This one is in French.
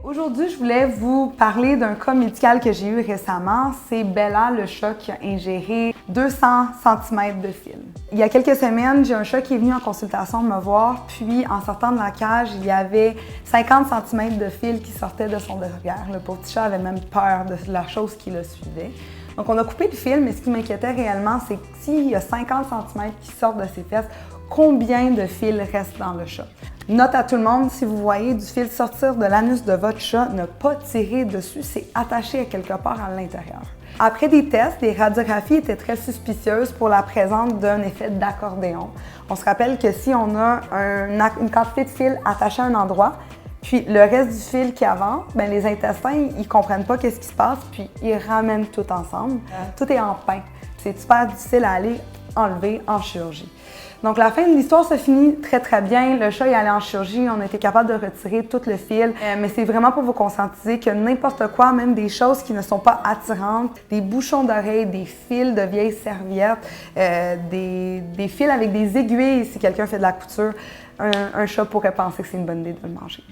Aujourd'hui, je voulais vous parler d'un cas médical que j'ai eu récemment. C'est Bella, le chat, qui a ingéré 200 cm de fil. Il y a quelques semaines, j'ai un chat qui est venu en consultation me voir, puis en sortant de la cage, il y avait 50 cm de fil qui sortait de son derrière. Le pauvre petit chat avait même peur de la chose qui le suivait. Donc, on a coupé le fil, mais ce qui m'inquiétait réellement, c'est que s'il y a 50 cm qui sortent de ses fesses, combien de fils reste dans le chat? Note à tout le monde, si vous voyez du fil sortir de l'anus de votre chat, ne pas tirer dessus, c'est attaché à quelque part à l'intérieur. Après des tests, les radiographies étaient très suspicieuses pour la présence d'un effet d'accordéon. On se rappelle que si on a une quantité de fil attaché à un endroit, puis le reste du fil qui avance, bien, les intestins, ils comprennent pas qu'est-ce qui se passe, puis ils ramènent tout ensemble. Tout est en pain. C'est super difficile à aller enlever en chirurgie. Donc, la fin de l'histoire se finit très, très bien. Le chat est allé en chirurgie, on a été capable de retirer tout le fil. Mais c'est vraiment pour vous conscientiser que n'importe quoi, même des choses qui ne sont pas attirantes, des bouchons d'oreilles, des fils de vieilles serviettes, des fils avec des aiguilles si quelqu'un fait de la couture, un chat pourrait penser que c'est une bonne idée de le manger.